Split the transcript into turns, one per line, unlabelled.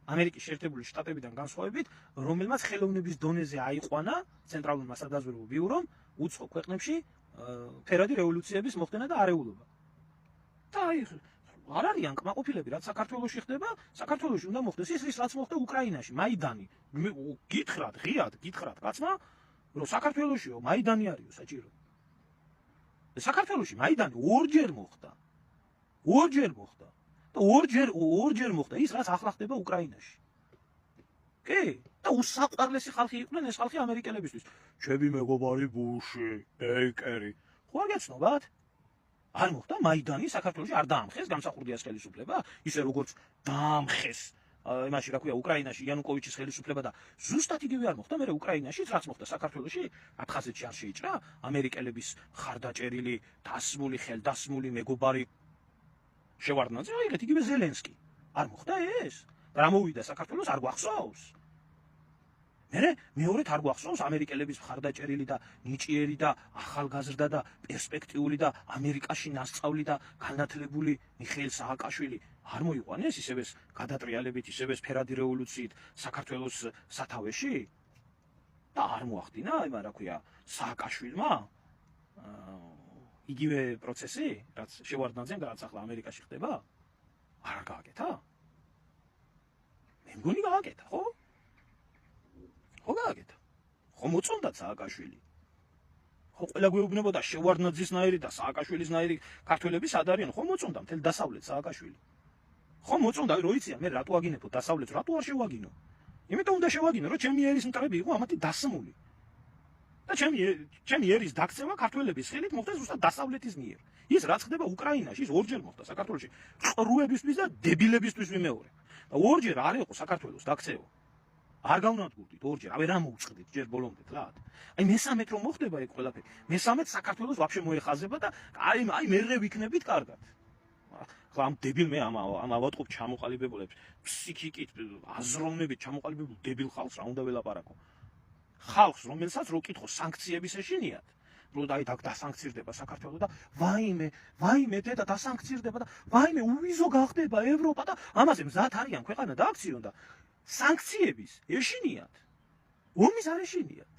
ამერიკის შეერთებული შტატებიდან განსხვავებით, რომელმაც ხელოვნების დონეზე აიყვანა ცენტრალურმა სადაზვერვო ბიურომ უცხო ქვეყნებში ფერადი რევოლუციების მოხდენა და არეულობა. და არ არიან კმაყოფილები, რაც საქართველოში ხდება, საქართველოში უნდა მოხდეს ის რაც მოხდა უკრაინაში, მაიდანი. გითხრათ, ღიად გითხრათ კაცმა, რომ საქართველოშიო მაიდანი არისო საჭირო. საქართველოში მაიდანი ორჯერ მოხდა. და ორჯერ მოხდა ის რაც ახლა ხდება უკრაინაში. კი, და უსაყვარლესი ხალხი იყვნენ ეს ხალხი ამერიკელებისთვის. ჩემი მეგობარი ბუში, ბეიკერი. ხო არ გეცნობათ? არ მოხდა მაიდანი საქართველოში არ დაამხეს გამსახურდიას ხელისუფლება, ისე როგორც დაამხეს იმაში რა ქვია უკრაინაში იანუკოვიჩის ხელისუფლება და ზუსტად იგივე არ მოხდა მე უკრაინაშიც რაც მოხდა საქართველოში აფხაზეთში არ შეიჭრა ამერიკელების ხარდაჭერილი დასმული ხელდასმული მეგობარი შევარდნაძე აიღეთ იგივე ზელენსკი არ მოხდა ეს რა მოვიდა საქართველოს არ გვახსოვს მეორედ არ გვახსოვს ამერიკელების ხარდაჭერილი და ნიჭიერი და ახალგაზრდა და პერსპექტიული და ამერიკაში ნასწავლი და განათლებული მიხეილ სააკაშვილი არ მოიყვანეს ისევ ეს გადატრიალებით ისევ ეს ფერადი რევოლუციით საქართველოს სათავეში და არ მოახდინა ება რა ქვია სააკაშვილმა იგივე პროცესი რაც შევარდნაძემ რაც ახლა ამერიკაში ხდება არ გააკეთა მე მგონი გააკეთა ხო ხო გააკეთა ხო მოწონდათ სააკაშვილი ხო ყველა გვეუბნებოდა შევარდნაძისნაირი და სააკაშვილისნაირი ქართველები სად არიან ხო მოწონდა მთელ დასავლეთ სააკაშვილი ხო მოწონდა რო იციან მე რატო აგინებო დასავლეთს რატო არ შევაგინო იმიტომ უნდა შევაგინო რომ ჩემი ერის მტრები იყო ამათი დასმული და ჩემი ერის დაქცევა ქართველების ხელით მოხდა ზუსტად დასავლეთის მიერ ის რაც ხდება უკრაინაში ის ორჯერ მოხდა საქართველოში ყრუებისთვის და დებილებისთვის ვიმეორე და ორჯერ არ იყო საქართველოს დაქცევა არ გავნადგურდით ორჯერ ავე რა მოუწყდით ჯერ ბოლომდე თლად აი მესამედ რომ მოხდება ეგ ყველაფერი მესამედ საქართველოს ვაფშე მოეხაზება და აი მერე ვიქნებით კარგად ხლა ამ დებილ მე ამ ავატყობ ჩამოყალიბებულებს ფსიქიკით აზროვნებით ჩამოყალიბებულ დებილ ხალხს რა უნდა ველაპარაკო ხალხს რომელსაც რო კითხო სანქციების ეშინიათ რომ აი დასანქცირდება საქართველო და ვაიმე დედა დასანქცირდება და ვაიმე უვიზო გახდება ევროპა და ამაზე მზად არიან ქვეყანა და აქციონ და სანქციების ეშინიათ ომის არ ეშინიათ